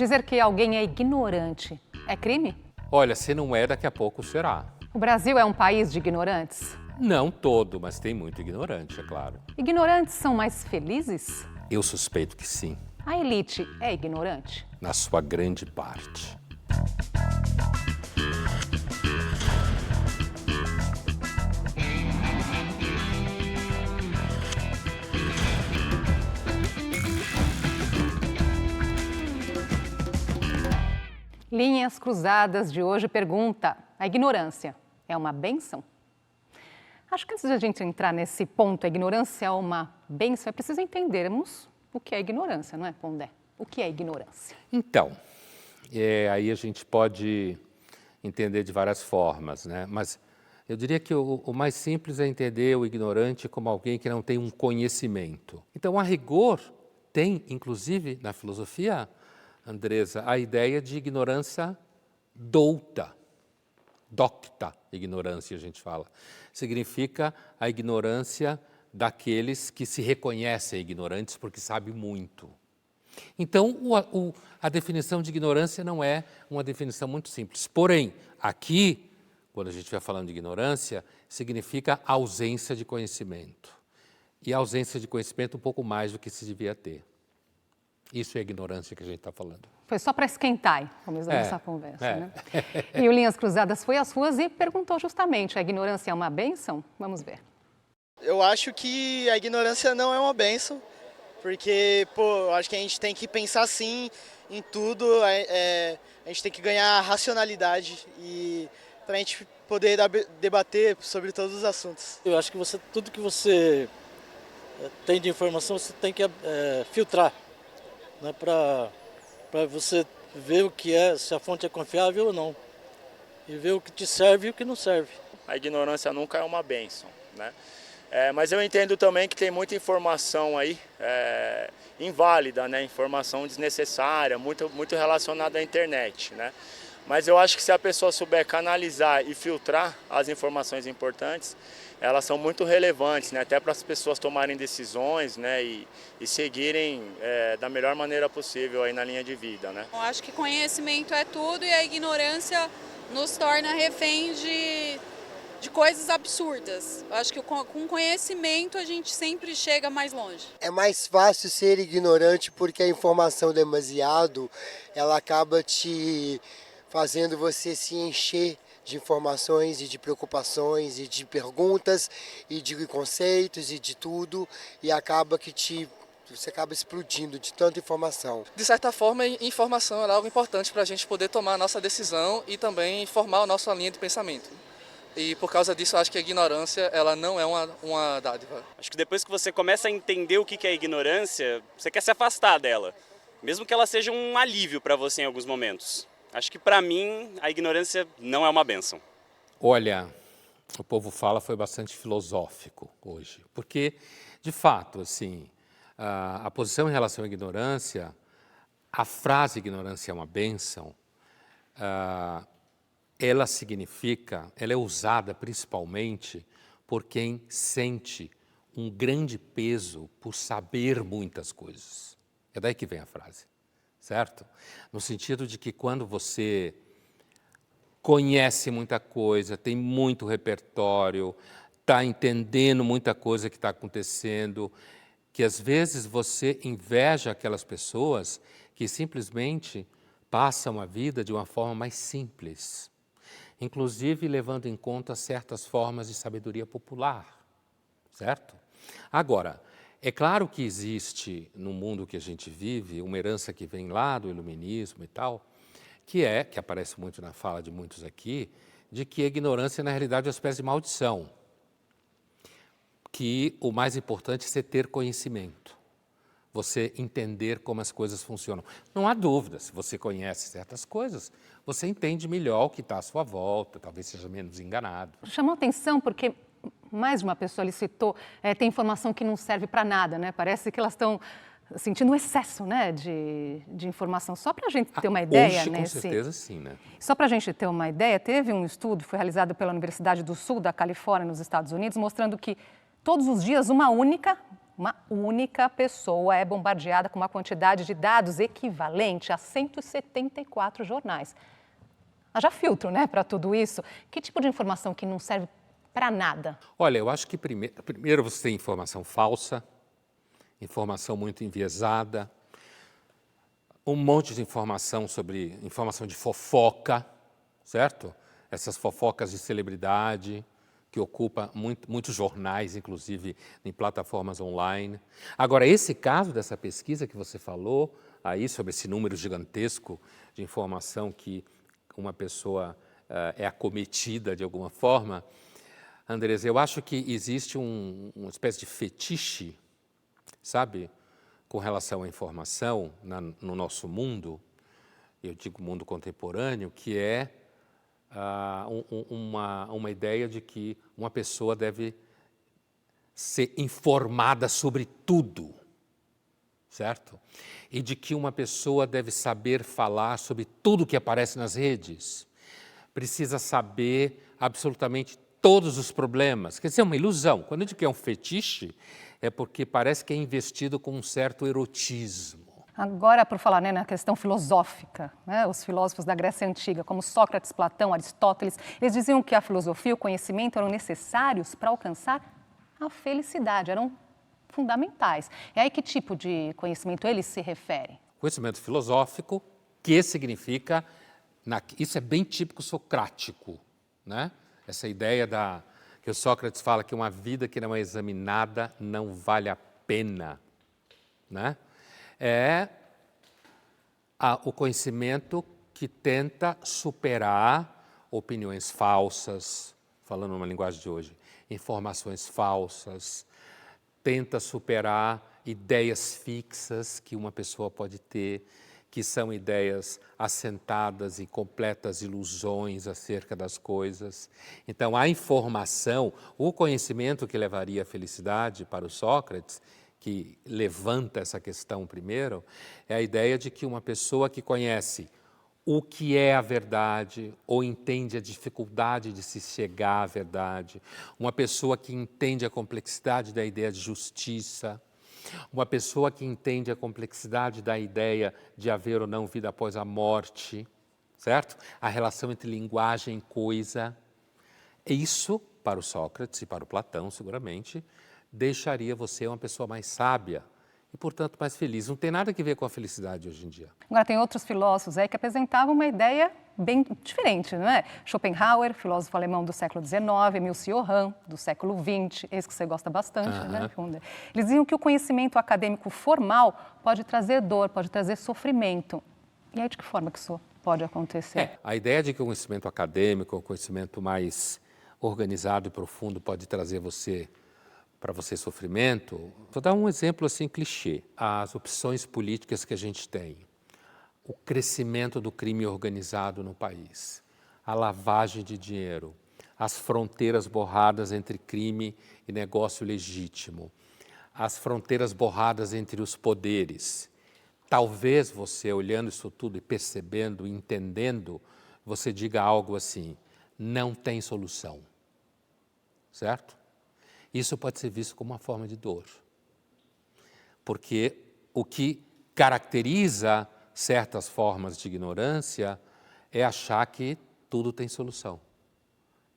Dizer que alguém é ignorante é crime? Olha, se não é, daqui a pouco será. O Brasil é um país de ignorantes? Não todo, mas tem muito ignorante, é claro. Ignorantes são mais felizes? Eu suspeito que sim, A elite é ignorante? na sua grande parte. Linhas Cruzadas de hoje pergunta: a ignorância é uma bênção? Acho que antes de a gente entrar nesse ponto, a ignorância é uma bênção, é preciso entendermos o que é ignorância, não é, Pondé? O que é ignorância? Então, aí a gente pode entender de várias formas, né? Mas eu diria que o mais simples é entender o ignorante como alguém que não tem um conhecimento. Então, a rigor, tem, inclusive, na filosofia, Andresa, a ideia de ignorância douta. Docta ignorância, a gente fala. Significa a ignorância daqueles que se reconhecem ignorantes porque sabem muito. Então, a definição de ignorância não é uma definição muito simples. Porém, aqui, quando a gente vai falando de ignorância, significa ausência de conhecimento. E a ausência de conhecimento um pouco mais do que se devia ter. Isso é a ignorância que a gente está falando. Foi só para esquentar, começamos essa conversa, né? E o Linhas Cruzadas foi às ruas e perguntou justamente: a ignorância é uma bênção? Vamos ver. Eu acho que a ignorância não é uma bênção, porque, eu acho que a gente tem que pensar sim em tudo, a gente tem que ganhar racionalidade e para a gente poder debater sobre todos os assuntos. Eu acho que tudo que você tem de informação, você tem que filtrar, né, para você ver o que é, se a fonte é confiável ou não, e ver o que te serve e o que não serve. A ignorância nunca é uma bênção, né? Mas eu entendo também que tem muita informação aí inválida, né? Informação desnecessária, muito relacionada à internet, né? Mas eu acho que se a pessoa souber canalizar e filtrar as informações importantes, elas são muito relevantes, né? Até para as pessoas tomarem decisões, né? E seguirem da melhor maneira possível aí na linha de vida, né? Eu acho que conhecimento é tudo e a ignorância nos torna refém de coisas absurdas. Eu acho que com conhecimento a gente sempre chega mais longe. É mais fácil ser ignorante porque a informação demasiado, ela acaba te fazendo você se encher de informações e de preocupações e de perguntas e de conceitos e de tudo, e acaba que você acaba explodindo de tanta informação. De certa forma, informação é algo importante para a gente poder tomar a nossa decisão e também formar a nossa linha de pensamento. E por causa disso, eu acho que a ignorância ela não é uma dádiva. Acho que depois que você começa a entender o que é ignorância, você quer se afastar dela, mesmo que ela seja um alívio para você em alguns momentos. Acho que para mim a ignorância não é uma bênção. Olha, o povo fala foi bastante filosófico hoje, porque, de fato, assim, a posição em relação à ignorância, a frase ignorância é uma bênção, ela é usada principalmente por quem sente um grande peso por saber muitas coisas. É daí que vem a frase, certo? No sentido de que quando você conhece muita coisa, tem muito repertório, está entendendo muita coisa que está acontecendo, que às vezes você inveja aquelas pessoas que simplesmente passam a vida de uma forma mais simples, inclusive levando em conta certas formas de sabedoria popular, certo? Agora, é claro que existe no mundo que a gente vive uma herança que vem lá do iluminismo e tal, que aparece muito na fala de muitos aqui, de que a ignorância na realidade é uma espécie de maldição, que o mais importante é você ter conhecimento, você entender como as coisas funcionam. Não há dúvida, se você conhece certas coisas, você entende melhor o que está à sua volta, talvez seja menos enganado. Chamou atenção porque mais de uma pessoa lhe citou, tem informação que não serve para nada, né? Parece que elas estão sentindo um excesso, né, de informação. Só para a gente ter uma ideia, hoje, com certeza, sim, né? Só para a gente ter uma ideia, teve um estudo, foi realizado pela Universidade do Sul da Califórnia, nos Estados Unidos, mostrando que todos os dias uma única uma única pessoa é bombardeada com uma quantidade de dados equivalente a 174 jornais. Haja filtro, né, para tudo isso. Que tipo de informação que não serve para nada? Olha, eu acho que primeiro você tem informação falsa, informação muito enviesada, um monte de informação sobre informação de fofoca, certo? Essas fofocas de celebridade que ocupa muitos jornais, inclusive em plataformas online. Agora, esse caso dessa pesquisa que você falou aí sobre esse número gigantesco de informação que uma pessoa é acometida de alguma forma, Andrés, eu acho que existe uma espécie de fetiche, sabe, com relação à informação no nosso mundo, eu digo mundo contemporâneo, que é uma ideia de que uma pessoa deve ser informada sobre tudo, certo? E de que uma pessoa deve saber falar sobre tudo que aparece nas redes, precisa saber absolutamente todos os problemas. Quer dizer, é uma ilusão. Quando eu digo que é um fetiche, é porque parece que é investido com um certo erotismo. Agora, por falar, né, na questão filosófica, né, os filósofos da Grécia Antiga, como Sócrates, Platão, Aristóteles, eles diziam que a filosofia e o conhecimento eram necessários para alcançar a felicidade, eram fundamentais. E aí, que tipo de conhecimento eles se referem? Conhecimento filosófico, que significa, isso é bem típico socrático, né? Essa ideia que o Sócrates fala que uma vida que não é examinada não vale a pena, né? É o conhecimento que tenta superar opiniões falsas, falando numa linguagem de hoje, informações falsas, tenta superar ideias fixas que uma pessoa pode ter, que são ideias assentadas em completas ilusões acerca das coisas. Então, a informação, o conhecimento que levaria à felicidade para o Sócrates, que levanta essa questão primeiro, é a ideia de que uma pessoa que conhece o que é a verdade ou entende a dificuldade de se chegar à verdade, uma pessoa que entende a complexidade da ideia de justiça, uma pessoa que entende a complexidade da ideia de haver ou não vida após a morte, certo? A relação entre linguagem e coisa. Isso, para o Sócrates e para o Platão, seguramente, deixaria você uma pessoa mais sábia e, portanto, mais feliz. Não tem nada a ver com a felicidade hoje em dia. Agora, tem outros filósofos aí que apresentavam uma ideia bem diferente, não é? Schopenhauer, filósofo alemão do século XIX, Emil Cioran, do século XX, esse que você gosta bastante, né? Eles diziam que o conhecimento acadêmico formal pode trazer dor, pode trazer sofrimento. E aí, de que forma que isso pode acontecer? A ideia de que o conhecimento acadêmico, o conhecimento mais organizado e profundo pode trazer para você sofrimento. Vou dar um exemplo assim clichê. As opções políticas que a gente tem, o crescimento do crime organizado no país, a lavagem de dinheiro, as fronteiras borradas entre crime e negócio legítimo, as fronteiras borradas entre os poderes. Talvez você, olhando isso tudo e percebendo, entendendo, você diga algo assim: não tem solução, certo? Isso pode ser visto como uma forma de dor, porque o que caracteriza certas formas de ignorância é achar que tudo tem solução.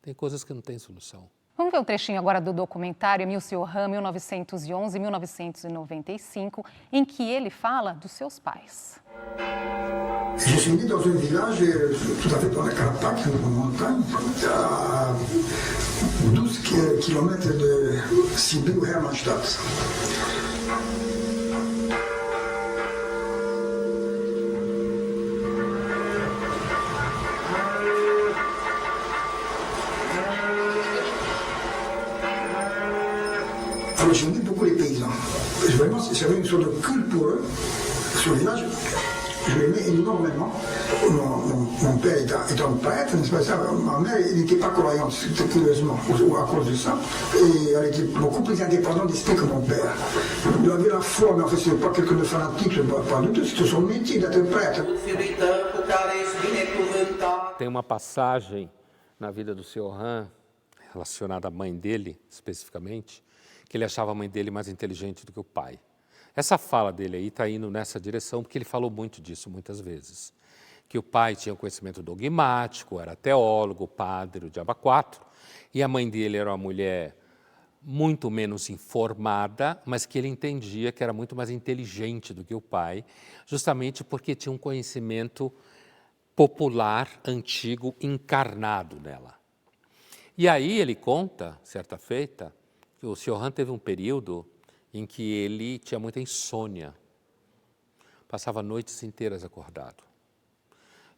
Tem coisas que não têm solução. Vamos ver um trechinho agora do documentário Emil Cioran, 1911 e 1995, em que ele fala dos seus pais. Je suis né dans un village tout à fait dans la Carpathie, en montagne, à 12 km de Sibiu-Hermannstadt. Alors j'aimais beaucoup les paysans. Vraiment, j'avais une sorte de culte pour eux, sur le village. Je l'aimais énormément. Mon père étant prêtre, n'est-ce pas ça, ma mère n'était pas croyante, curieusement, à cause de ça. Et elle était beaucoup plus indépendante d'esprit que mon père. Il avait la foi, mais en fait, ce n'est pas quelqu'un de fanatique, pas du tout, c'était son métier d'être prêtre. Tem uma passagem na vida do Cioran, relacionada à mãe dele, especificamente, que ele achava a mãe dele mais inteligente do que o pai. Essa fala dele aí está indo nessa direção, porque ele falou muito disso muitas vezes. Que o pai tinha um conhecimento dogmático, era teólogo, padre, o diabo quatro, e a mãe dele era uma mulher muito menos informada, mas que ele entendia que era muito mais inteligente do que o pai, justamente porque tinha um conhecimento popular, antigo, encarnado nela. E aí ele conta, certa feita, que o Sr. Han teve um período em que ele tinha muita insônia, passava noites inteiras acordado.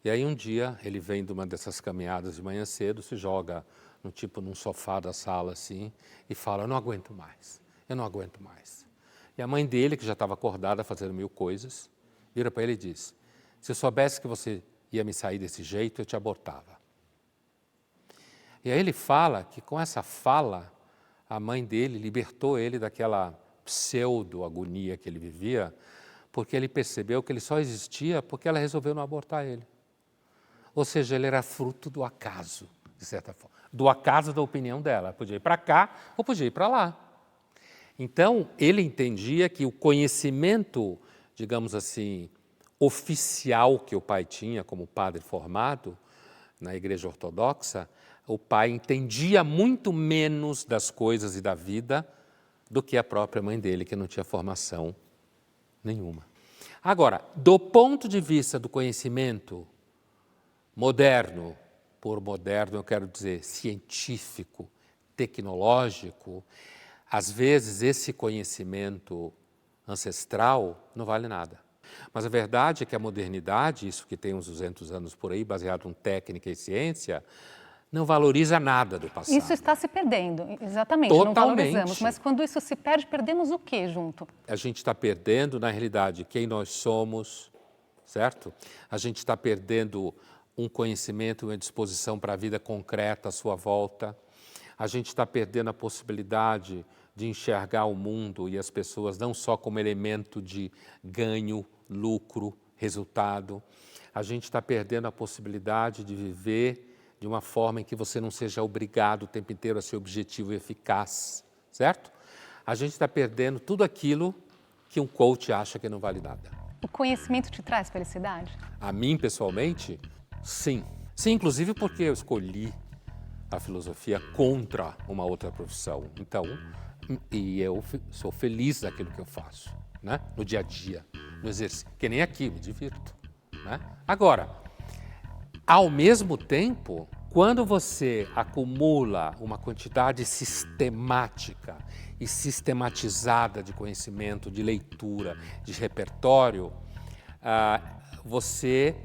E aí um dia ele vem de uma dessas caminhadas de manhã cedo, se joga num sofá da sala assim e fala: eu não aguento mais, eu não aguento mais. E a mãe dele, que já estava acordada fazendo mil coisas, vira para ele e diz: se eu soubesse que você ia me sair desse jeito, eu te abortava. E aí ele fala que com essa fala, a mãe dele libertou ele daquela pseudo-agonia que ele vivia, porque ele percebeu que ele só existia porque ela resolveu não abortar ele. Ou seja, ele era fruto do acaso, de certa forma. Do acaso da opinião dela. Podia ir para cá ou podia ir para lá. Então, ele entendia que o conhecimento, digamos assim, oficial que o pai tinha como padre formado na Igreja Ortodoxa, o pai entendia muito menos das coisas e da vida do que a própria mãe dele, que não tinha formação nenhuma. Agora, do ponto de vista do conhecimento moderno, por moderno eu quero dizer científico, tecnológico, às vezes esse conhecimento ancestral não vale nada. Mas a verdade é que a modernidade, isso que tem uns 200 anos por aí, baseado em técnica e ciência, não valoriza nada do passado. Isso está se perdendo, exatamente, Totalmente. não valorizamos. Mas quando isso se perde, perdemos o quê junto? A gente está perdendo, na realidade, quem nós somos, certo? A gente está perdendo um conhecimento e uma disposição para a vida concreta à sua volta. A gente está perdendo a possibilidade de enxergar o mundo e as pessoas não só como elemento de ganho, lucro, resultado. A gente está perdendo a possibilidade de viver de uma forma em que você não seja obrigado o tempo inteiro a ser objetivo e eficaz, certo? A gente está perdendo tudo aquilo que um coach acha que não vale nada. O conhecimento te traz felicidade? A mim, pessoalmente, sim. Sim, inclusive porque eu escolhi a filosofia contra uma outra profissão. Então, e eu sou feliz naquilo que eu faço, né? No dia a dia, no exercício. Que nem aqui, me divirto, né? Agora, ao mesmo tempo, quando você acumula uma quantidade sistemática e sistematizada de conhecimento, de leitura, de repertório,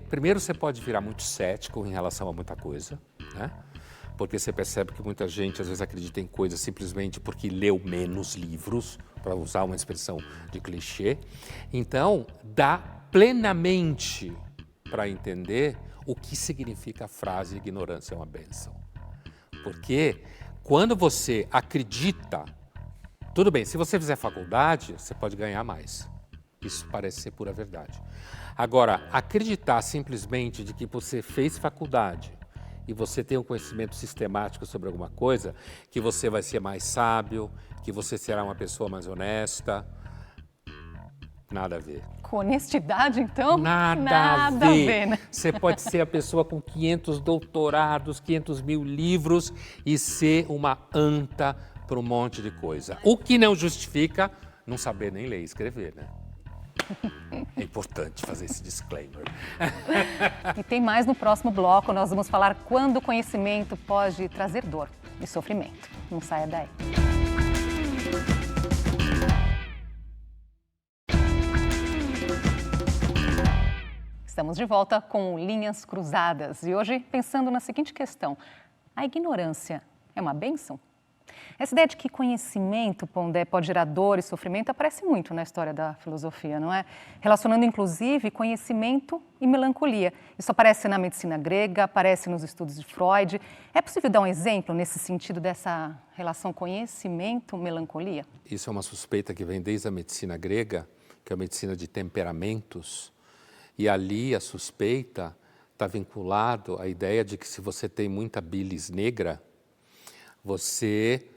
primeiro você pode virar muito cético em relação a muita coisa, né? Porque você percebe que muita gente às vezes acredita em coisas simplesmente porque leu menos livros, para usar uma expressão de clichê. Então, dá plenamente para entender o que significa a frase ignorância é uma bênção. Porque quando você acredita, tudo bem, se você fizer faculdade, você pode ganhar mais. Isso parece ser pura verdade. Agora, acreditar simplesmente de que você fez faculdade e você tem um conhecimento sistemático sobre alguma coisa, que você vai ser mais sábio, que você será uma pessoa mais honesta, nada a ver. Com honestidade, então? Nada a ver. Né? Você pode ser a pessoa com 500 doutorados, 500 mil livros e ser uma anta para um monte de coisa. O que não justifica não saber nem ler e escrever, né? É importante fazer esse disclaimer. E tem mais no próximo bloco. Nós vamos falar quando o conhecimento pode trazer dor e sofrimento. Não saia daí. Estamos de volta com Linhas Cruzadas e hoje pensando na seguinte questão: a ignorância é uma bênção? Essa ideia de que conhecimento, Pondé, pode gerar dor e sofrimento aparece muito na história da filosofia, não é? Relacionando, inclusive, conhecimento e melancolia. Isso aparece na medicina grega, aparece nos estudos de Freud. É possível dar um exemplo nesse sentido dessa relação conhecimento-melancolia? Isso é uma suspeita que vem desde a medicina grega, que é a medicina de temperamentos. E ali a suspeita está vinculado à ideia de que se você tem muita bilis negra, você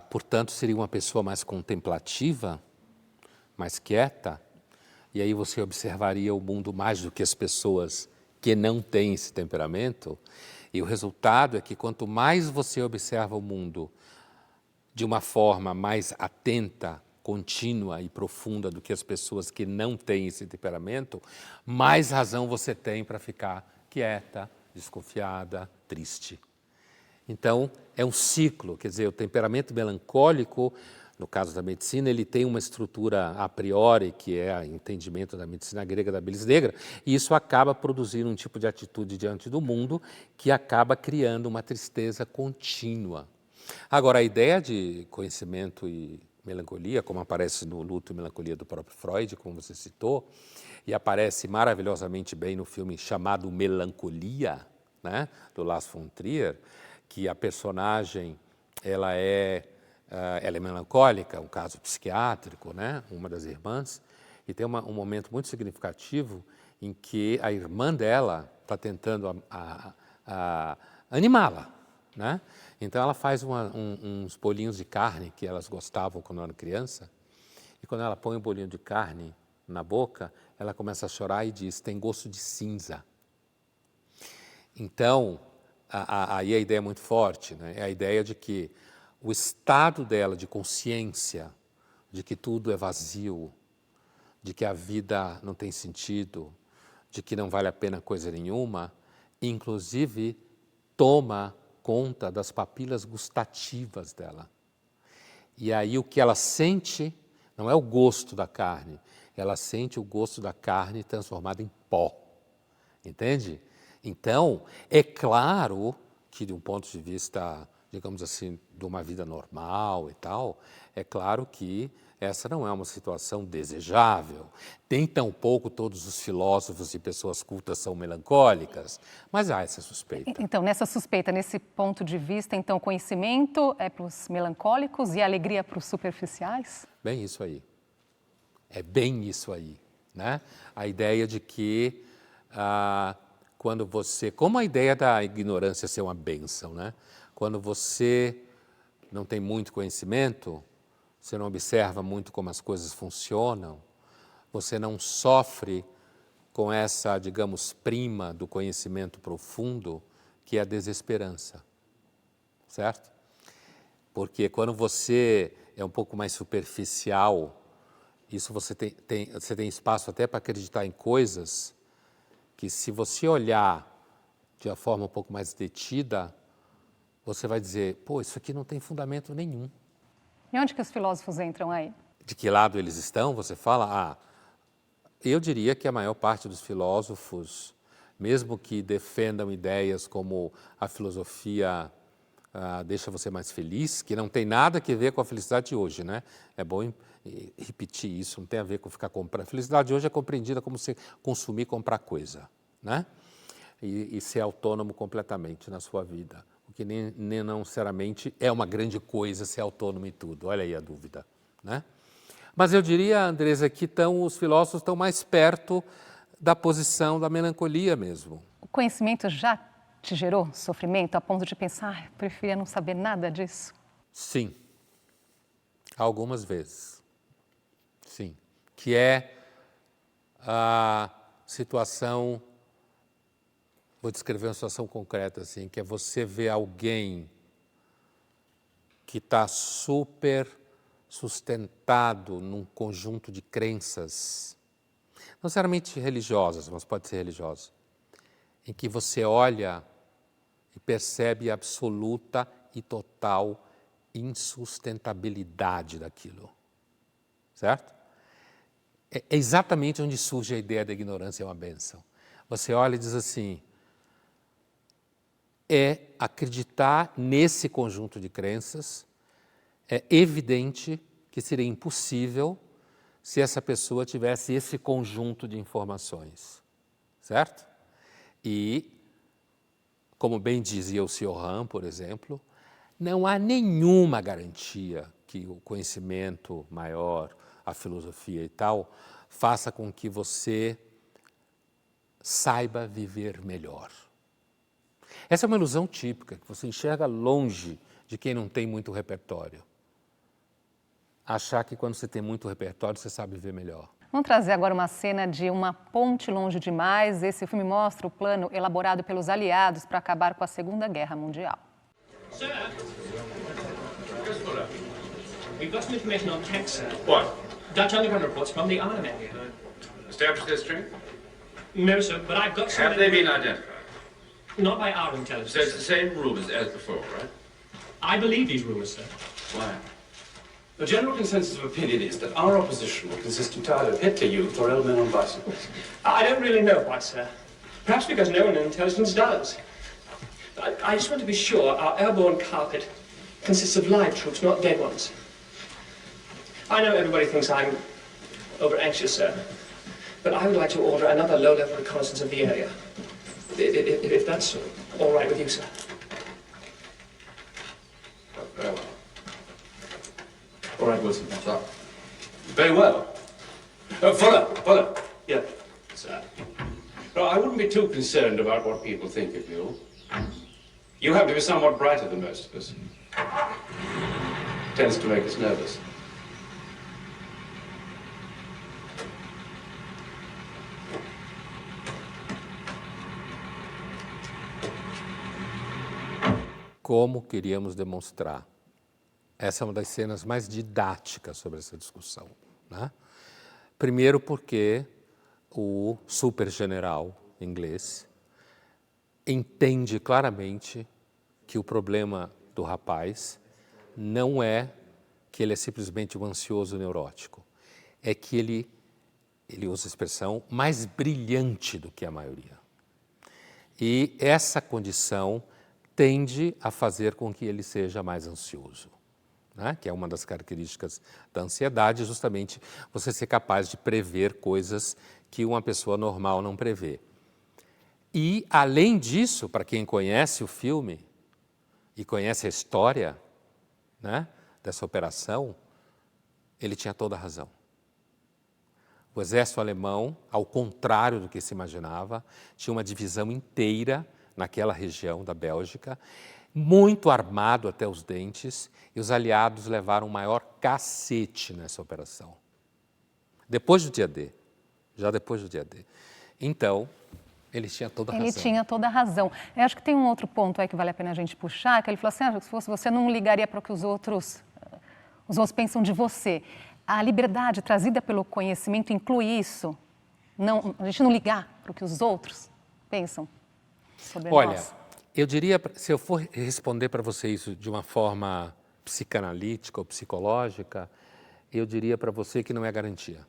portanto, seria uma pessoa mais contemplativa, mais quieta, e aí você observaria o mundo mais do que as pessoas que não têm esse temperamento, e o resultado é que quanto mais você observa o mundo de uma forma mais atenta, contínua e profunda do que as pessoas que não têm esse temperamento, mais razão você tem para ficar quieta, desconfiada, triste. Então, é um ciclo, quer dizer, o temperamento melancólico, no caso da medicina, ele tem uma estrutura a priori, que é o entendimento da medicina grega, da bilis negra, e isso acaba produzindo um tipo de atitude diante do mundo que acaba criando uma tristeza contínua. Agora, a ideia de conhecimento e melancolia, como aparece no Luto e Melancolia do próprio Freud, como você citou, e aparece maravilhosamente bem no filme chamado Melancolia, né, do Lars von Trier, que a personagem ela é melancólica, um caso psiquiátrico, né, uma das irmãs, e tem um momento muito significativo em que a irmã dela está tentando animá-la, né? Então ela faz uns bolinhos de carne que elas gostavam quando eram criança, e quando ela põe o bolinho de carne na boca, ela começa a chorar e diz, tem gosto de cinza. Então, aí a ideia é muito forte, né? É a ideia de que o estado dela de consciência, de que tudo é vazio, de que a vida não tem sentido, de que não vale a pena coisa nenhuma, inclusive toma conta das papilas gustativas dela. E aí o que ela sente não é o gosto da carne, ela sente o gosto da carne transformado em pó. Entende? Então, é claro que de um ponto de vista, digamos assim, de uma vida normal e tal, é claro que essa não é uma situação desejável. Nem tampouco todos os filósofos e pessoas cultas são melancólicas, mas há essa suspeita. Então, nessa suspeita, nesse ponto de vista, então, conhecimento é para os melancólicos e alegria para os superficiais? Bem isso aí. É bem isso aí, né? A ideia de que quando você... Como a ideia da ignorância ser uma bênção, né? Quando você não tem muito conhecimento, você não observa muito como as coisas funcionam, você não sofre com essa, digamos, prima do conhecimento profundo, que é a desesperança, certo? Porque quando você é um pouco mais superficial, isso você tem espaço até para acreditar em coisas que, se você olhar de uma forma um pouco mais detida, você vai dizer, pô, isso aqui não tem fundamento nenhum. E onde que os filósofos entram aí? De que lado eles estão? Você fala, eu diria que a maior parte dos filósofos, mesmo que defendam ideias como a filosofia deixa você mais feliz, que não tem nada a ver com a felicidade de hoje, né? É bom repetir isso, não tem a ver com ficar comprando. A felicidade de hoje é compreendida como você consumir, comprar coisa, né? E ser autônomo completamente na sua vida. O que nem não necessariamente é uma grande coisa ser autônomo em tudo. Olha aí a dúvida, né? Mas eu diria, Andresa, que os filósofos estão mais perto da posição da melancolia mesmo. O conhecimento já te gerou sofrimento a ponto de pensar, eu preferia não saber nada disso? Sim. Algumas vezes. Sim. Que é a situação... Vou descrever uma situação concreta, assim, que é você ver alguém que está super sustentado num conjunto de crenças, não necessariamente religiosas, mas pode ser religiosa, em que você olha e percebe a absoluta e total insustentabilidade daquilo, certo? É exatamente onde surge a ideia da ignorância é uma bênção. Você olha e diz assim, acreditar nesse conjunto de crenças, é evidente que seria impossível se essa pessoa tivesse esse conjunto de informações, certo? E, como bem dizia o Cioran, por exemplo, não há nenhuma garantia que o conhecimento maior, a filosofia e tal, faça com que você saiba viver melhor. Essa é uma ilusão típica, que você enxerga longe de quem não tem muito repertório. Achar que quando você tem muito repertório, você sabe ver melhor. Vamos trazer agora uma cena de Uma Ponte Longe Demais. Esse filme mostra o plano elaborado pelos aliados para acabar com a Segunda Guerra Mundial. Sir, we've got some information on tech, sir. What? Dutch underground reports from the Arnhem area. Established history? No, sir, but I've got some... Have they been identified? Not by our intelligence. So it's the same rumours as before, right? I believe these rumours, sir. Why? The general consensus of opinion is that our opposition will consist entirely of Hitler youth or old men on bicycles. I don't really know why, sir. Perhaps because no one in intelligence does. I just want to be sure our airborne carpet consists of live troops, not dead ones. I know everybody thinks I'm over-anxious, sir, but I would like to order another low-level reconnaissance of the area. If that's all right with you, sir. Very well. All right, Wilson, that's up. Very well. Fuller. Yeah, sir. No, I wouldn't be too concerned about what people think of you. You have to be somewhat brighter than most of us. Tends to make us nervous. Como queríamos demonstrar. Essa é uma das cenas mais didáticas sobre essa discussão, né? Primeiro porque o supergeneral inglês entende claramente que o problema do rapaz não é que ele é simplesmente um ansioso neurótico, é que ele usa a expressão mais brilhante do que a maioria. E essa condição tende a fazer com que ele seja mais ansioso, né? Que é uma das características da ansiedade, justamente você ser capaz de prever coisas que uma pessoa normal não prevê. E, além disso, para quem conhece o filme e conhece a história, né, dessa operação, ele tinha toda a razão. O exército alemão, ao contrário do que se imaginava, tinha uma divisão inteira naquela região da Bélgica, muito armado até os dentes, e os aliados levaram o maior cacete nessa operação. Depois do dia D, já depois do dia D. Então, ele tinha toda a razão. Ele tinha toda a razão. Eu acho que tem um outro ponto aí que vale a pena a gente puxar, que ele falou assim, se fosse você não ligaria para o que os outros pensam de você. A liberdade trazida pelo conhecimento inclui isso? Não, a gente não ligar para o que os outros pensam sobre nós? Olha, eu diria, se eu for responder para você isso de uma forma psicanalítica ou psicológica, eu diria para você que não é garantia.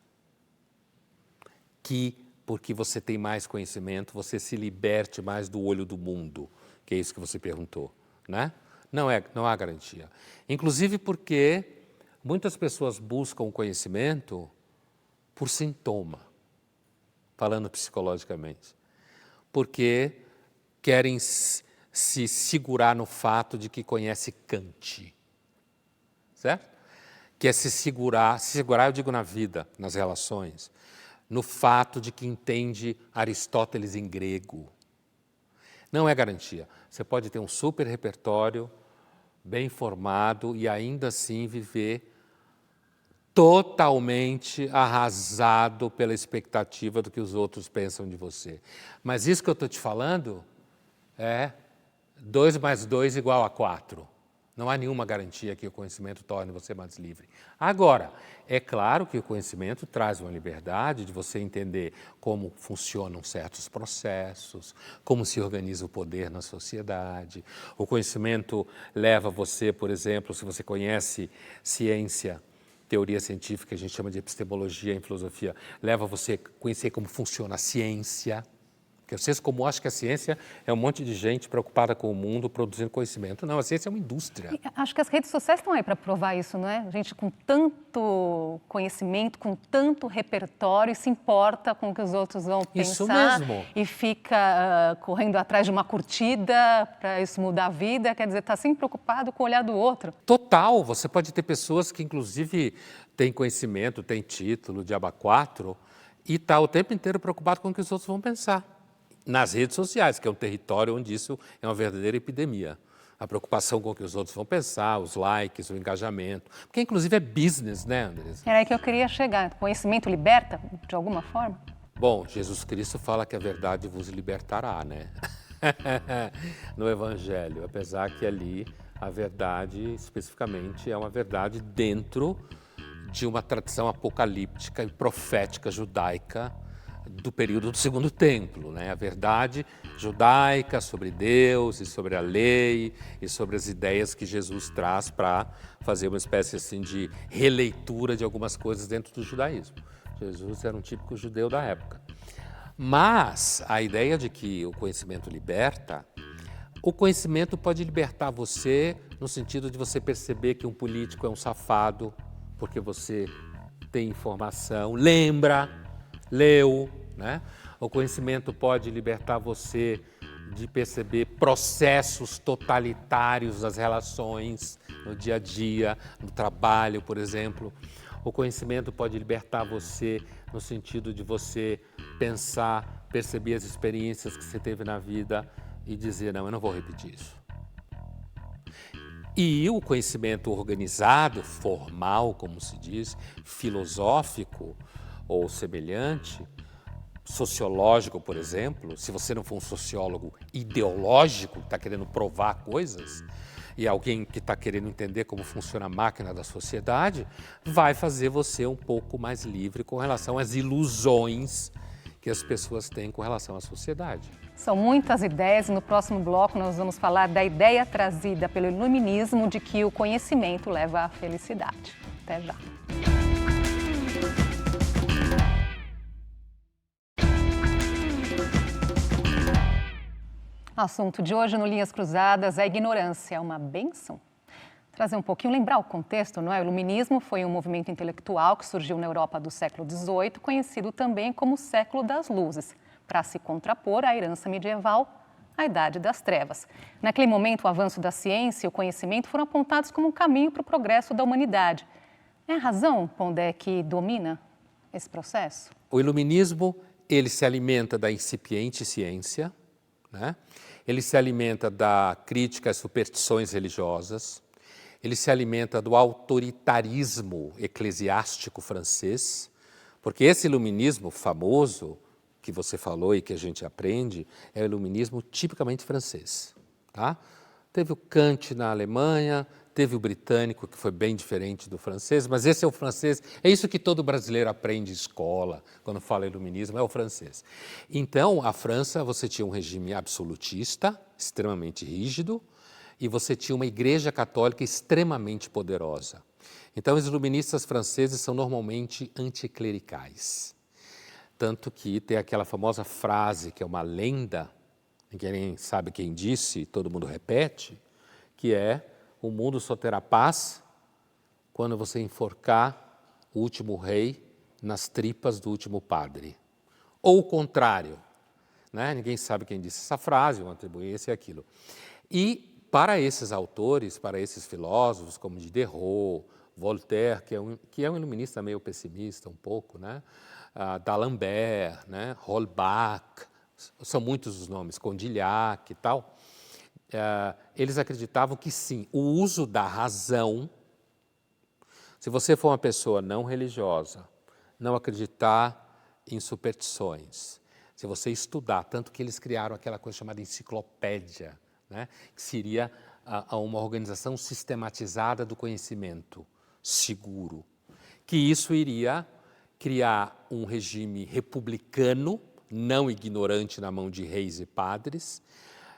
Que, porque você tem mais conhecimento, você se liberte mais do olho do mundo, que é isso que você perguntou, né? Não há garantia. Inclusive porque muitas pessoas buscam o conhecimento por sintoma, falando psicologicamente, porque querem se segurar no fato de que conhece Kant, certo? Que é se segurar eu digo na vida, nas relações, no fato de que entende Aristóteles em grego. Não é garantia. Você pode ter um super repertório, bem formado e ainda assim viver totalmente arrasado pela expectativa do que os outros pensam de você. Mas isso que eu estou te falando é 2 mais 2 igual a 4. Não há nenhuma garantia que o conhecimento torne você mais livre. Agora, é claro que o conhecimento traz uma liberdade de você entender como funcionam certos processos, como se organiza o poder na sociedade. O conhecimento leva você, por exemplo, se você conhece ciência, teoria científica, a gente chama de epistemologia em filosofia, leva você a conhecer como funciona a ciência. Porque vocês, como acham que a ciência é um monte de gente preocupada com o mundo, produzindo conhecimento. Não, a ciência é uma indústria. Acho que as redes sociais estão aí para provar isso, não é? Gente com tanto conhecimento, com tanto repertório, se importa com o que os outros vão pensar. Isso mesmo. E fica correndo atrás de uma curtida para isso mudar a vida. Quer dizer, está sempre preocupado com o olhar do outro. Total. Você pode ter pessoas que, inclusive, têm conhecimento, têm título de aba 4 e está o tempo inteiro preocupado com o que os outros vão pensar. nas redes sociais, que é um território onde isso é uma verdadeira epidemia. A preocupação com o que os outros vão pensar, os likes, o engajamento. Porque, inclusive, é business, né, Andressa? Era aí que eu queria chegar. Conhecimento liberta, de alguma forma? Bom, Jesus Cristo fala que a verdade vos libertará, né? No Evangelho, apesar que ali a verdade, especificamente, é uma verdade dentro de uma tradição apocalíptica e profética judaica do período do Segundo Templo, né? A verdade judaica sobre Deus e sobre a lei e sobre as ideias que Jesus traz para fazer uma espécie assim de releitura de algumas coisas dentro do judaísmo. Jesus era um típico judeu da época. Mas a ideia de que o conhecimento liberta, o conhecimento pode libertar você no sentido de você perceber que um político é um safado, porque você tem informação, lembra, leu, né? O conhecimento pode libertar você de perceber processos totalitários das relações no dia a dia, no trabalho, por exemplo. O conhecimento pode libertar você no sentido de você pensar, perceber as experiências que você teve na vida e dizer, não, eu não vou repetir isso. E o conhecimento organizado, formal, como se diz, filosófico ou semelhante, sociológico, por exemplo, se você não for um sociólogo ideológico, que está querendo provar coisas, e alguém que está querendo entender como funciona a máquina da sociedade, vai fazer você um pouco mais livre com relação às ilusões que as pessoas têm com relação à sociedade. São muitas ideias e no próximo bloco nós vamos falar da ideia trazida pelo iluminismo de que o conhecimento leva à felicidade. Até já. Assunto de hoje no Linhas Cruzadas, a ignorância é uma bênção? Trazer um pouquinho, lembrar o contexto, não é? O iluminismo foi um movimento intelectual que surgiu na Europa do século XVIII, conhecido também como século das luzes, para se contrapor à herança medieval, à Idade das Trevas. Naquele momento, o avanço da ciência e o conhecimento foram apontados como um caminho para o progresso da humanidade. É a razão, Pondé, que domina esse processo? O iluminismo, ele se alimenta da incipiente ciência, né? Ele se alimenta da crítica às superstições religiosas, ele se alimenta do autoritarismo eclesiástico francês, porque esse iluminismo famoso que você falou e que a gente aprende é o iluminismo tipicamente francês, tá? Teve o Kant na Alemanha, teve o britânico, que foi bem diferente do francês, mas esse é o francês, é isso que todo brasileiro aprende em escola, quando fala iluminismo, é o francês. Então, a França, você tinha um regime absolutista, extremamente rígido, e você tinha uma igreja católica extremamente poderosa. Então, os iluministas franceses são normalmente anticlericais. Tanto que tem aquela famosa frase, que é uma lenda, ninguém sabe quem disse, todo mundo repete, que é: o mundo só terá paz quando você enforcar o último rei nas tripas do último padre. Ou o contrário, né? Ninguém sabe quem disse essa frase, vão atribuir esse e aquilo. E para esses autores, para esses filósofos, como Diderot, Voltaire, que é um iluminista meio pessimista um pouco, né? D'Alembert, né? Holbach, são muitos os nomes, Condillac e tal. Eles acreditavam que sim, o uso da razão, se você for uma pessoa não religiosa, não acreditar em superstições, se você estudar, tanto que eles criaram aquela coisa chamada enciclopédia, né, que seria uma organização sistematizada do conhecimento, seguro, que isso iria criar um regime republicano, não ignorante na mão de reis e padres,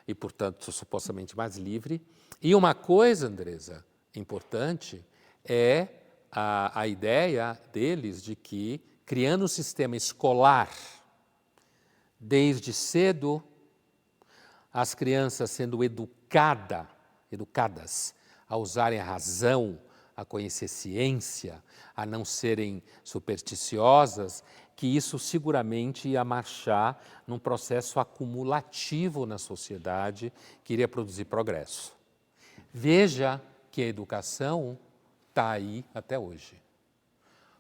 e, portanto, supostamente mais livre. E uma coisa, Andresa, importante, é a ideia deles de que, criando um sistema escolar, desde cedo, as crianças sendo educadas a usarem a razão, a conhecer ciência, a não serem supersticiosas, que isso seguramente ia marchar num processo acumulativo na sociedade que iria produzir progresso. Veja que a educação está aí até hoje.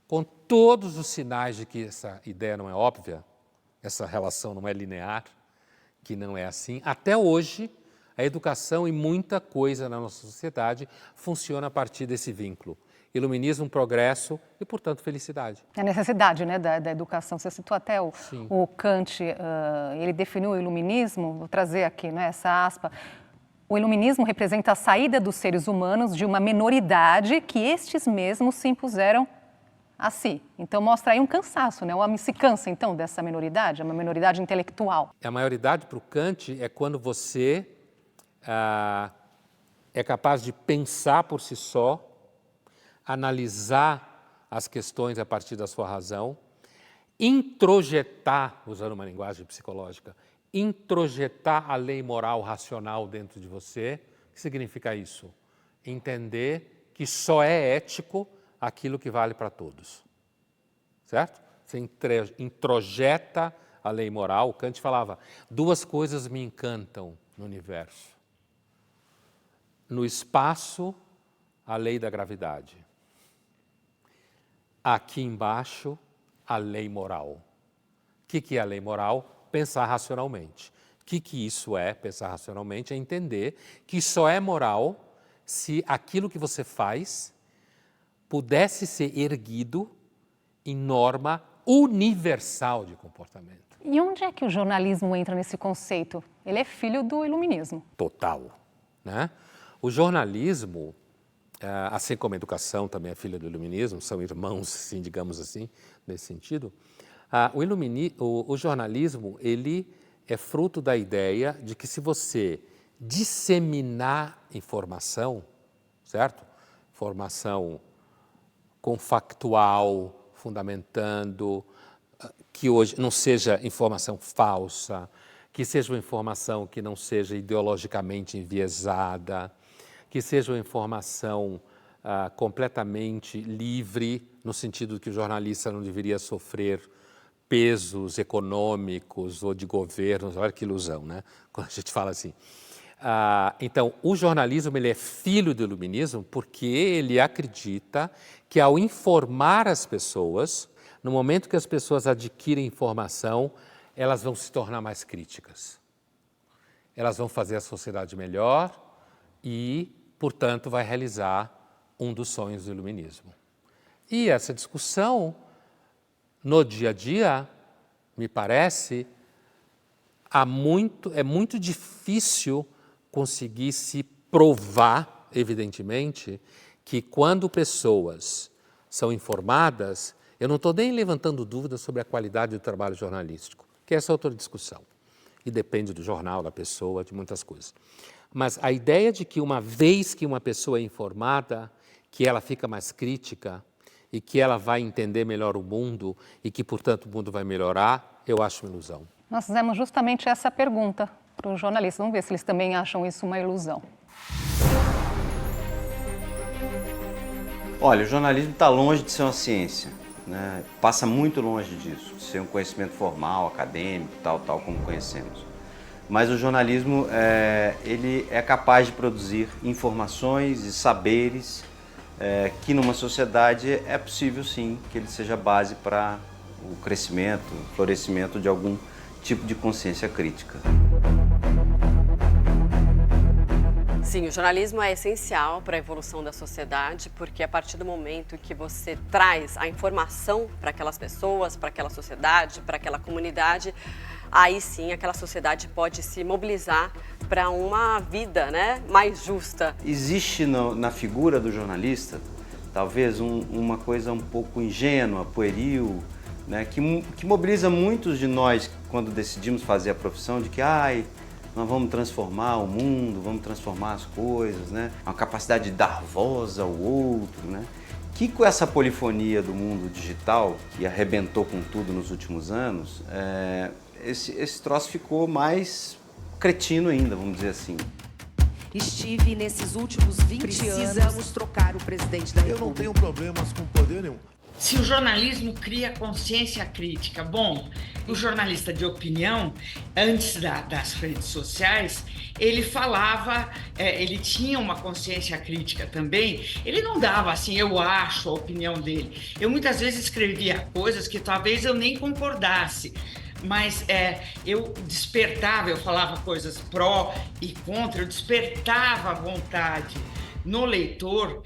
Com todos os sinais de que essa ideia não é óbvia, essa relação não é linear, que não é assim. Até hoje, a educação e muita coisa na nossa sociedade funciona a partir desse vínculo. Iluminismo, progresso e, portanto, felicidade. A necessidade, né, da educação. Você citou até o Kant, ele definiu o iluminismo, vou trazer aqui, né, essa aspa. O iluminismo representa a saída dos seres humanos de uma minoridade que estes mesmos se impuseram a si. Então mostra aí um cansaço, né? O homem se cansa então dessa minoridade, é uma minoridade intelectual. A maioridade para o Kant é quando você é capaz de pensar por si só, analisar as questões a partir da sua razão, introjetar, usando uma linguagem psicológica, introjetar a lei moral racional dentro de você. O que significa isso? Entender que só é ético aquilo que vale para todos, certo? Você introjeta a lei moral. Kant falava, 2 coisas me encantam no universo. No espaço, a lei da gravidade. Aqui embaixo, a lei moral. O que é a lei moral? Pensar racionalmente. O que isso é, pensar racionalmente? É entender que só é moral se aquilo que você faz pudesse ser erguido em norma universal de comportamento. E onde é que o jornalismo entra nesse conceito? Ele é filho do iluminismo. Total, né? O jornalismo, assim como a educação também é filha do iluminismo, são irmãos, assim, digamos assim, nesse sentido. O jornalismo, ele é fruto da ideia de que se você disseminar informação, certo? Informação confactual, fundamentando, que hoje não seja informação falsa, que seja uma informação que não seja ideologicamente enviesada, que seja uma informação completamente livre, no sentido que o jornalista não deveria sofrer pesos econômicos ou de governos. Olha que ilusão, né? Quando a gente fala assim. Então, o jornalismo ele é filho do iluminismo porque ele acredita que ao informar as pessoas, no momento que as pessoas adquirem informação, elas vão se tornar mais críticas. Elas vão fazer a sociedade melhor e, portanto, vai realizar um dos sonhos do iluminismo. E essa discussão, no dia a dia, me parece, é muito difícil conseguir se provar, evidentemente, que quando pessoas são informadas, eu não estou nem levantando dúvidas sobre a qualidade do trabalho jornalístico, que essa é outra discussão, e depende do jornal, da pessoa, de muitas coisas. Mas a ideia de que uma vez que uma pessoa é informada, que ela fica mais crítica e que ela vai entender melhor o mundo e que, portanto, o mundo vai melhorar, eu acho uma ilusão. Nós fizemos justamente essa pergunta para os jornalistas. Vamos ver se eles também acham isso uma ilusão. Olha, o jornalismo está longe de ser uma ciência, né? Passa muito longe disso, de ser um conhecimento formal, acadêmico, tal como conhecemos. Mas o jornalismo, ele é capaz de produzir informações e saberes que numa sociedade é possível sim que ele seja base para o crescimento, o florescimento de algum tipo de consciência crítica. Sim, o jornalismo é essencial para a evolução da sociedade, porque a partir do momento que você traz a informação para aquelas pessoas, para aquela sociedade, para aquela comunidade, aí sim aquela sociedade pode se mobilizar para uma vida, né, mais justa. Existe na figura do jornalista, talvez, uma coisa um pouco ingênua, pueril, né, que mobiliza muitos de nós quando decidimos fazer a profissão, de que nós vamos transformar o mundo, vamos transformar as coisas, né? Uma capacidade de dar voz ao outro, né? Que com essa polifonia do mundo digital, que arrebentou com tudo nos últimos anos, esse troço ficou mais cretino ainda, vamos dizer assim. Estive nesses últimos 20 anos... Precisamos trocar o presidente da República. Eu não tenho problemas com poder nenhum. Se o jornalismo cria consciência crítica, bom, o jornalista de opinião, antes das redes sociais, ele falava, ele tinha uma consciência crítica também, ele não dava assim, eu acho, a opinião dele. Eu muitas vezes escrevia coisas que talvez eu nem concordasse, mas eu despertava, eu falava coisas pró e contra, eu despertava a vontade no leitor,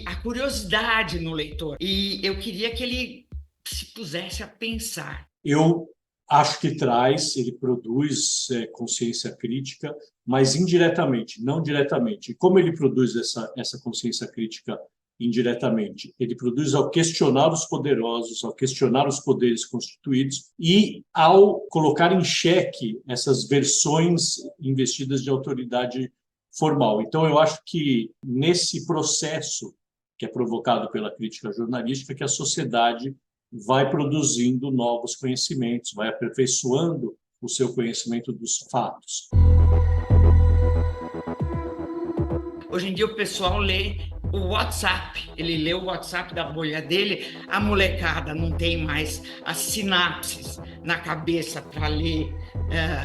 a curiosidade no leitor. E eu queria que ele se pusesse a pensar. Eu acho que ele produz consciência crítica, mas indiretamente, não diretamente. E como ele produz essa consciência crítica indiretamente? Ele produz ao questionar os poderosos, ao questionar os poderes constituídos e ao colocar em xeque essas versões investidas de autoridade formal. Então, eu acho que nesse processo que é provocado pela crítica jornalística, que a sociedade vai produzindo novos conhecimentos, vai aperfeiçoando o seu conhecimento dos fatos. Hoje em dia o pessoal lê o WhatsApp, ele lê o WhatsApp da bolha dele, a molecada não tem mais as sinapses na cabeça para ler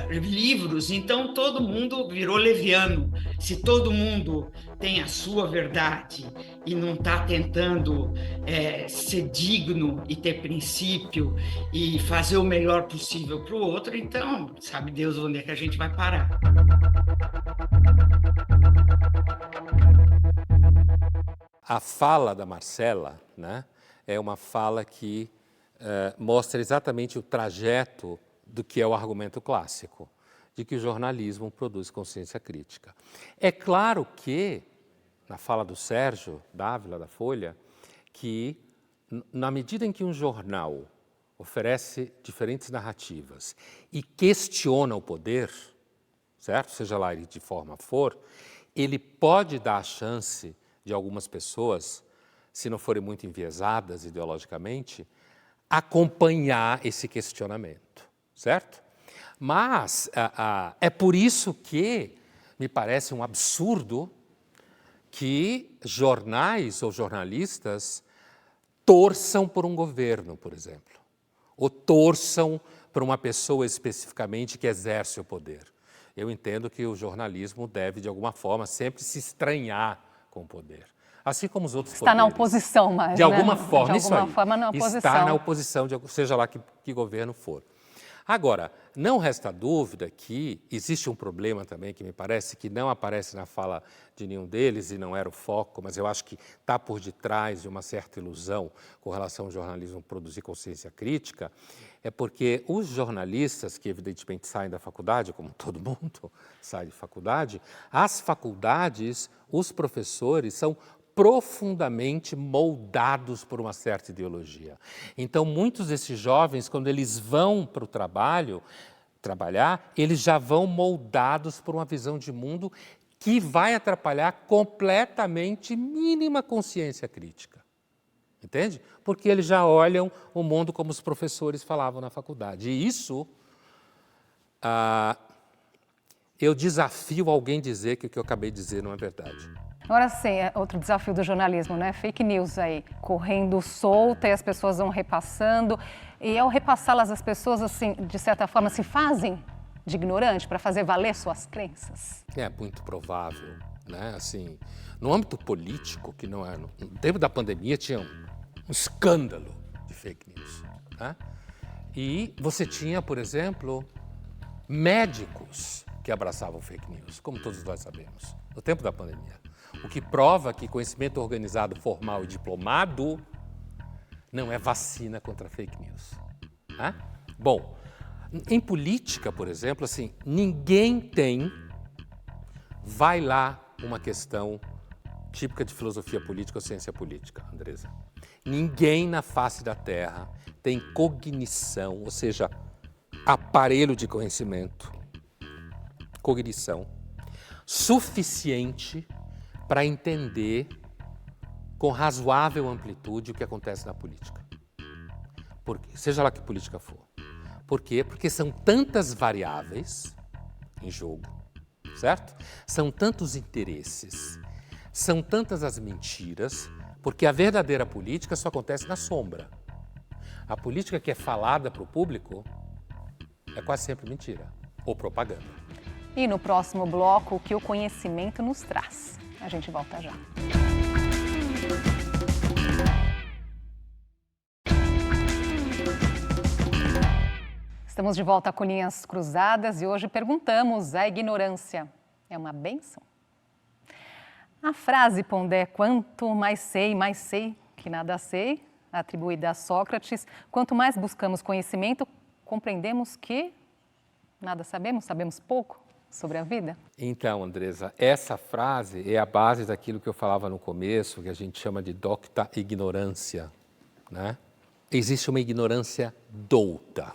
livros, então todo mundo virou leviano. Se todo mundo tem a sua verdade e não está tentando ser digno e ter princípio e fazer o melhor possível para o outro, então sabe Deus onde é que a gente vai parar. A fala da Marcela, né, é uma fala que mostra exatamente o trajeto do que é o argumento clássico, de que o jornalismo produz consciência crítica. É claro que, na fala do Sérgio Dávila, da Folha, que na medida em que um jornal oferece diferentes narrativas e questiona o poder, certo? Seja lá de forma for, ele pode dar a chance de algumas pessoas, se não forem muito enviesadas ideologicamente, acompanhar esse questionamento, certo? Mas é por isso que me parece um absurdo que jornais ou jornalistas torçam por um governo, por exemplo, ou torçam por uma pessoa especificamente que exerce o poder. Eu entendo que o jornalismo deve, de alguma forma, sempre se estranhar com o poder. Assim como os outros poderes. Está na oposição, mas, de alguma forma, de alguma forma na oposição. Está na oposição, seja lá que governo for. Agora, não resta dúvida que existe um problema também que me parece que não aparece na fala de nenhum deles e não era o foco, mas eu acho que está por detrás de uma certa ilusão com relação ao jornalismo produzir consciência crítica, é porque os jornalistas, que evidentemente saem da faculdade, como todo mundo sai de faculdade, as faculdades, os professores são profundamente moldados por uma certa ideologia. Então, muitos desses jovens, quando eles vão para o trabalhar, eles já vão moldados por uma visão de mundo que vai atrapalhar completamente mínima consciência crítica. Entende? Porque eles já olham o mundo como os professores falavam na faculdade. E isso, eu desafio alguém a dizer que o que eu acabei de dizer não é verdade. Agora sim, é outro desafio do jornalismo, né? Fake news aí, correndo solta e as pessoas vão repassando. E ao repassá-las, as pessoas, assim, de certa forma, se fazem de ignorante para fazer valer suas crenças? É muito provável, né? Assim, no âmbito político, que não é... No tempo da pandemia tinha um escândalo de fake news, né? E você tinha, por exemplo, médicos que abraçavam fake news, como todos nós sabemos, no tempo da pandemia. O que prova que conhecimento organizado, formal e diplomado não é vacina contra fake news. Né? Bom, em política, por exemplo, assim, ninguém tem, vai lá uma questão típica de filosofia política ou ciência política, Andresa. Ninguém na face da Terra tem cognição, ou seja, aparelho de conhecimento, cognição, suficiente para entender com razoável amplitude o que acontece na política. Seja lá que política for. Por quê? Porque são tantas variáveis em jogo, certo? São tantos interesses, são tantas as mentiras, porque a verdadeira política só acontece na sombra. A política que é falada para o público é quase sempre mentira ou propaganda. E no próximo bloco, o que o conhecimento nos traz. A gente volta já. Estamos de volta com Linhas Cruzadas e hoje perguntamos: a ignorância é uma bênção? A frase, Pondé, quanto mais sei que nada sei, atribuída a Sócrates, quanto mais buscamos conhecimento, compreendemos que nada sabemos, sabemos pouco sobre a vida? Então, Andresa, essa frase é a base daquilo que eu falava no começo, que a gente chama de docta ignorância, né? Existe uma ignorância douta,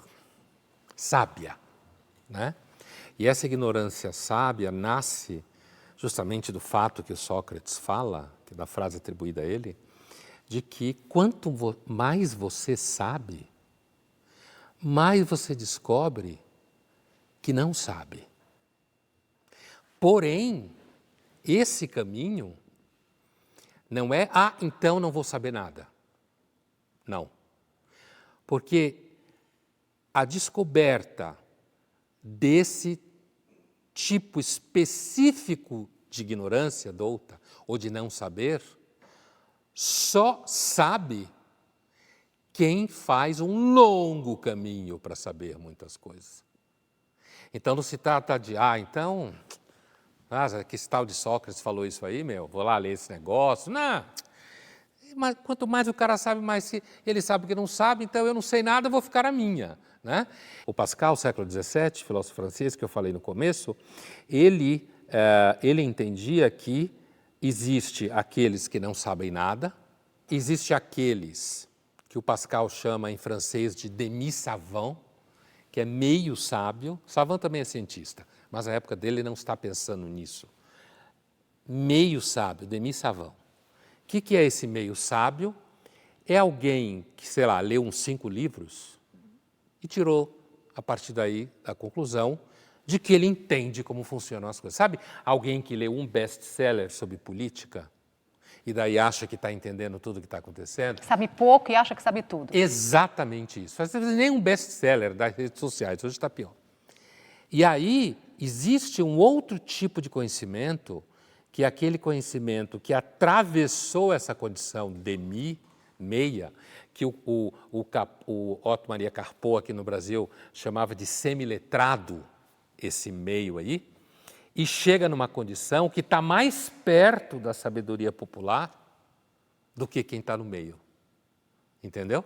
sábia, né? E essa ignorância sábia nasce justamente do fato que o Sócrates fala, que é da frase atribuída a ele, de que quanto mais você sabe, mais você descobre que não sabe. Porém, esse caminho não é, então não vou saber nada. Não. Porque a descoberta desse tipo específico de ignorância douta ou de não saber, só sabe quem faz um longo caminho para saber muitas coisas. Então não se trata de, então, que esse tal de Sócrates falou isso aí, vou lá ler esse negócio. Não, mas quanto mais o cara sabe, mais ele sabe que não sabe, então eu não sei nada, vou ficar a minha. Né? O Pascal, século XVII, filósofo francês, que eu falei no começo, ele entendia que existe aqueles que não sabem nada, existe aqueles que o Pascal chama em francês de demi-savant, que é meio sábio. Savant também é cientista, mas na época dele ele não está pensando nisso. Meio sábio, demi-savant. O que é esse meio sábio? É alguém que, sei lá, leu uns 5 livros e tirou, a partir daí, a conclusão de que ele entende como funcionam as coisas. Sabe, alguém que leu um best-seller sobre política e daí acha que está entendendo tudo o que está acontecendo? Sabe pouco e acha que sabe tudo. Exatamente isso. Às vezes nem um best-seller das redes sociais, hoje está pior. E aí existe um outro tipo de conhecimento, que é aquele conhecimento que atravessou essa condição demi, meia, que o Otto Maria Carpo aqui no Brasil chamava de semiletrado, esse meio aí, e chega numa condição que está mais perto da sabedoria popular do que quem está no meio. Entendeu?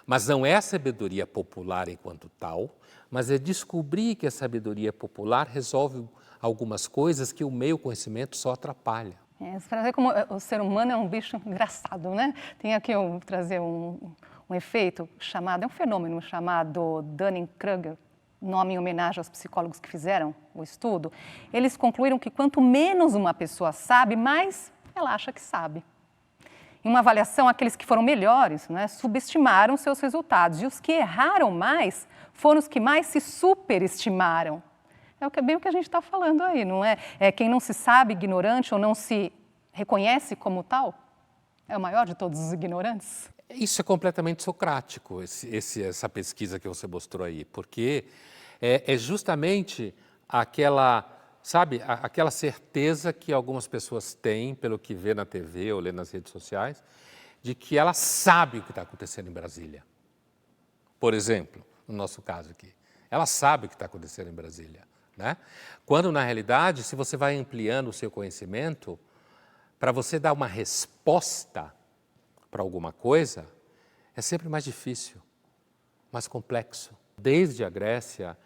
Mas não é a sabedoria popular enquanto tal, mas é descobrir que a sabedoria popular resolve algumas coisas que o meio conhecimento só atrapalha. Para ver como o ser humano é um bicho engraçado, né? Tem aqui trazer um efeito chamado, é um fenômeno chamado Dunning-Kruger, nome em homenagem aos psicólogos que fizeram o estudo. Eles concluíram que quanto menos uma pessoa sabe, mais ela acha que sabe. Em uma avaliação, aqueles que foram melhores, né, subestimaram seus resultados, e os que erraram mais foram os que mais se superestimaram. É bem o que a gente está falando aí, não é? Quem não se sabe ignorante ou não se reconhece como tal, é o maior de todos os ignorantes? Isso é completamente socrático, essa pesquisa que você mostrou aí, porque é justamente aquela certeza que algumas pessoas têm, pelo que vê na TV ou lê nas redes sociais, de que ela sabe o que está acontecendo em Brasília. Por exemplo, no nosso caso aqui, ela sabe o que está acontecendo em Brasília. Né? Quando, na realidade, se você vai ampliando o seu conhecimento, para você dar uma resposta para alguma coisa, é sempre mais difícil, mais complexo. Desde a Grécia,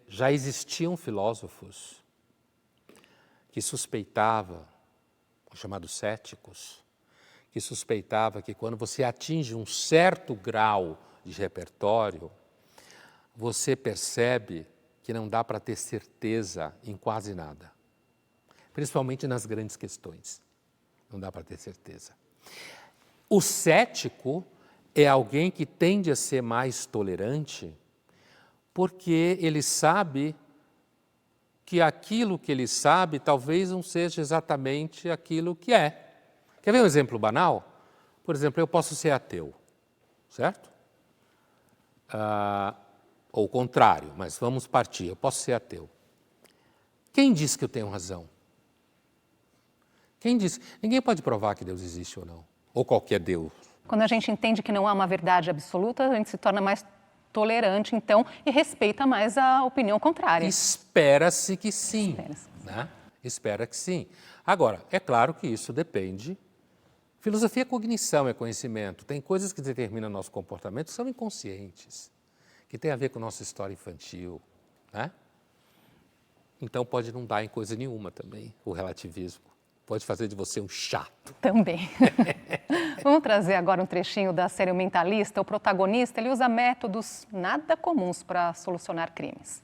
já existiam filósofos que suspeitavam, os chamados céticos, que suspeitavam que quando você atinge um certo grau de repertório, você percebe que não dá para ter certeza em quase nada, principalmente nas grandes questões. Não dá para ter certeza. O cético é alguém que tende a ser mais tolerante porque ele sabe que aquilo que ele sabe talvez não seja exatamente aquilo que é. Quer ver um exemplo banal? Por exemplo, eu posso ser ateu, certo? Ou o contrário, mas vamos partir, eu posso ser ateu. Quem disse que eu tenho razão? Quem disse? Ninguém pode provar que Deus existe ou não, ou qualquer Deus. Quando a gente entende que não há uma verdade absoluta, a gente se torna mais tolerante, então, e respeita mais a opinião contrária. Espera-se que sim. Né? Espera que sim. Agora, é claro que isso depende. Filosofia é cognição, é conhecimento. Tem coisas que determinam nosso comportamento que são inconscientes, que tem a ver com nossa história infantil, né? Então pode não dar em coisa nenhuma também, o relativismo. Pode fazer de você um chato. Também. Vamos trazer agora um trechinho da série O Mentalista. O protagonista, ele usa métodos nada comuns para solucionar crimes.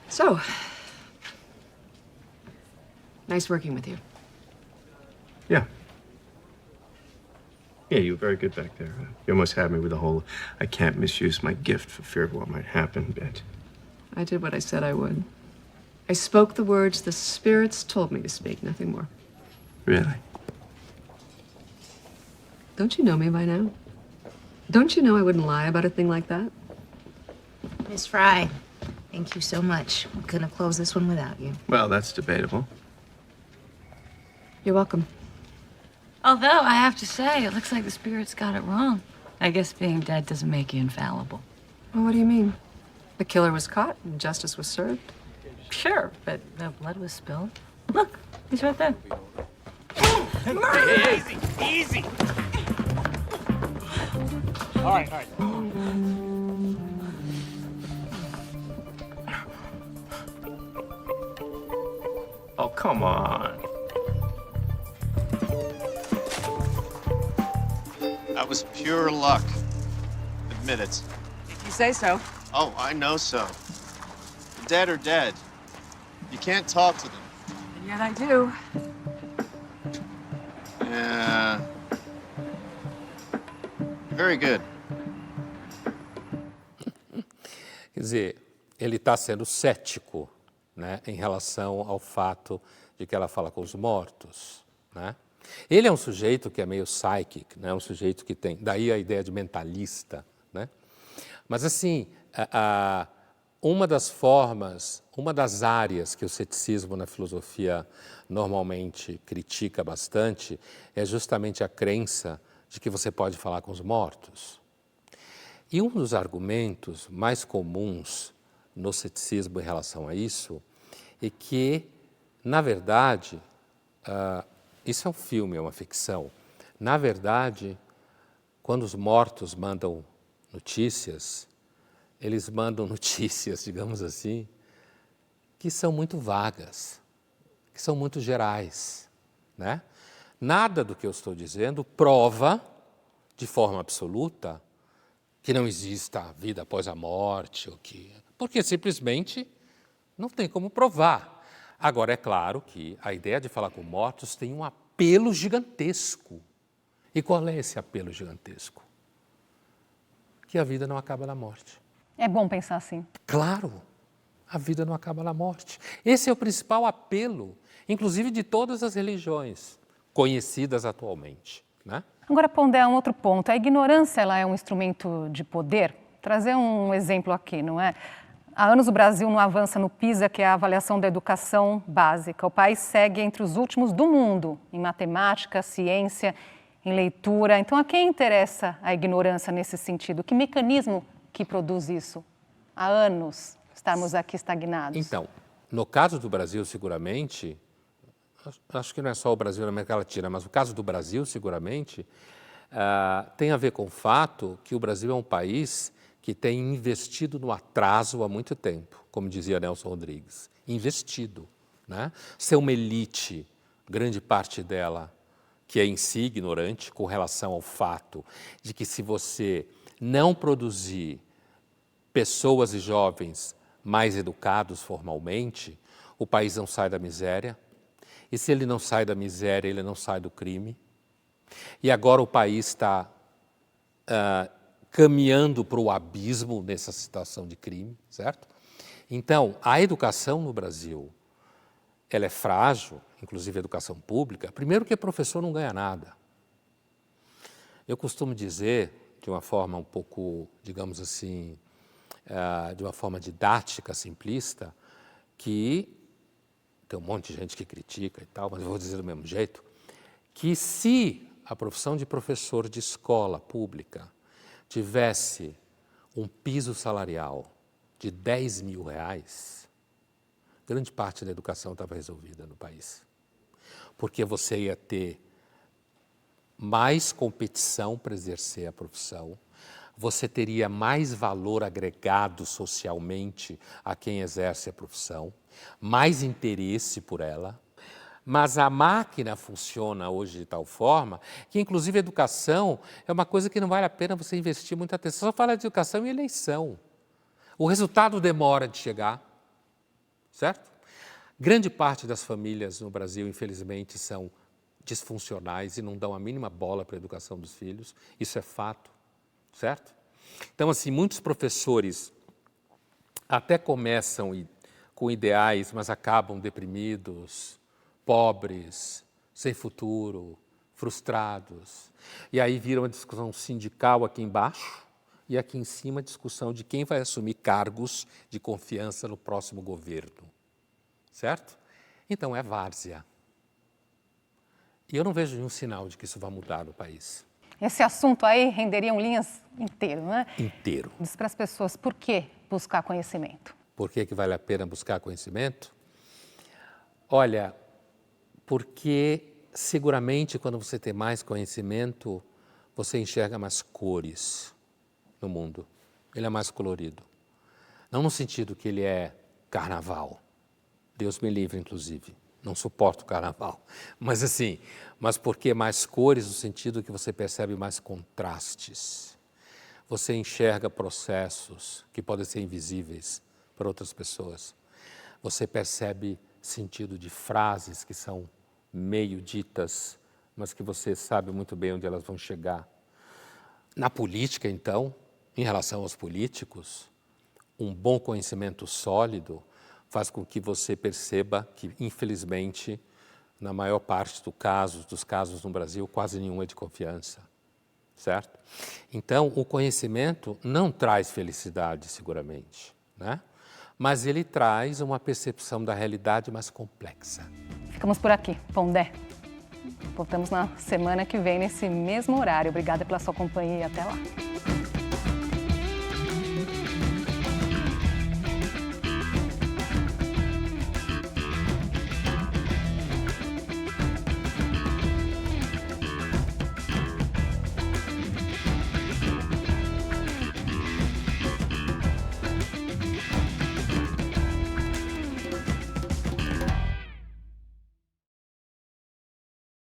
So, nice working with you. Yeah. Yeah, you were very good back there. You almost had me with the whole I can't misuse my gift for fear of what might happen bit. I did what I said I would. I spoke the words the spirits told me to speak, nothing more. Really? Don't you know me by now? Don't you know I wouldn't lie about a thing like that? Miss Fry, thank you so much. We couldn't have closed this one without you. Well, that's debatable. You're welcome. Although, I have to say, it looks like the spirits got it wrong. I guess being dead doesn't make you infallible. Well, what do you mean? The killer was caught and justice was served? Sure, but no blood was spilled. Look, he's right there. Hey, easy, easy. All right, all right. Oh, come on. That was pure luck. Admit it. If you say so. Oh, I know so. The dead are dead. You can't talk to them. And yet I do. Yeah. Very good. Quer dizer, ele está sendo cético, né, em relação ao fato de que ela fala com os mortos, né? Ele é um sujeito que é meio psychic, né? Um sujeito que tem, daí a ideia de mentalista, né? Mas assim, uma das formas, uma das áreas que o ceticismo na filosofia normalmente critica bastante é justamente a crença de que você pode falar com os mortos. E um dos argumentos mais comuns no ceticismo em relação a isso é que, na verdade, isso é um filme, é uma ficção. Na verdade, quando os mortos mandam notícias, eles mandam notícias, digamos assim, que são muito vagas, que são muito gerais, né? Nada do que eu estou dizendo prova, de forma absoluta, que não exista vida após a morte, porque simplesmente não tem como provar. Agora, é claro que a ideia de falar com mortos tem um apelo gigantesco. E qual é esse apelo gigantesco? Que a vida não acaba na morte. É bom pensar assim. Claro, a vida não acaba na morte. Esse é o principal apelo, inclusive de todas as religiões conhecidas atualmente, né? Agora, Pondé, um outro ponto. A ignorância, ela é um instrumento de poder? Trazer um exemplo aqui, não é? Há anos o Brasil não avança no PISA, que é a avaliação da educação básica. O país segue entre os últimos do mundo em matemática, ciência, em leitura. Então, a quem interessa a ignorância nesse sentido? Que mecanismo que produz isso? Há anos estamos aqui estagnados. Então, no caso do Brasil, seguramente, acho que não é só o Brasil na América Latina, mas o caso do Brasil, seguramente, tem a ver com o fato que o Brasil é um país que tem investido no atraso há muito tempo, como dizia Nelson Rodrigues. Investido, né? Ser uma elite, grande parte dela, que é em si ignorante com relação ao fato de que se você não produzir pessoas e jovens mais educados formalmente, o país não sai da miséria. E se ele não sai da miséria, ele não sai do crime. E agora o país está caminhando para o abismo nessa situação de crime, certo? Então, a educação no Brasil, ela é frágil, inclusive a educação pública. Primeiro que o professor não ganha nada. Eu costumo dizer, de uma forma um pouco, digamos assim, de uma forma didática, simplista, que tem um monte de gente que critica e tal, mas eu vou dizer do mesmo jeito, que se a profissão de professor de escola pública tivesse um piso salarial de R$10.000, grande parte da educação estava resolvida no país. Porque você ia ter mais competição para exercer a profissão, você teria mais valor agregado socialmente a quem exerce a profissão, mais interesse por ela, mas a máquina funciona hoje de tal forma que, inclusive, a educação é uma coisa que não vale a pena você investir muita atenção. Só fala de educação em eleição. O resultado demora de chegar, certo? Grande parte das famílias no Brasil, infelizmente, são disfuncionais e não dão a mínima bola para a educação dos filhos. Isso é fato, certo? Então, assim, muitos professores até começam com ideais, mas acabam deprimidos, pobres, sem futuro, frustrados. E aí vira uma discussão sindical aqui embaixo e aqui em cima a discussão de quem vai assumir cargos de confiança no próximo governo. Certo? Então é várzea. E eu não vejo nenhum sinal de que isso vai mudar no país. Esse assunto aí renderiam linhas inteiro, né? Inteiro. Diz para as pessoas por que buscar conhecimento. Por que vale a pena buscar conhecimento? Olha, porque seguramente quando você tem mais conhecimento, você enxerga mais cores no mundo. Ele é mais colorido. Não no sentido que ele é carnaval. Deus me livre, inclusive. Não suporto carnaval. Mas assim, mas porque mais cores no sentido que você percebe mais contrastes. Você enxerga processos que podem ser invisíveis para outras pessoas. Você percebe sentido de frases que são meio ditas, mas que você sabe muito bem onde elas vão chegar. Na política, então, em relação aos políticos, um bom conhecimento sólido faz com que você perceba que, infelizmente, na maior parte dos casos no Brasil, quase nenhum é de confiança, certo? Então, o conhecimento não traz felicidade, seguramente, né? Mas ele traz uma percepção da realidade mais complexa. Ficamos por aqui, Pondé. Voltamos na semana que vem, nesse mesmo horário. Obrigada pela sua companhia e até lá.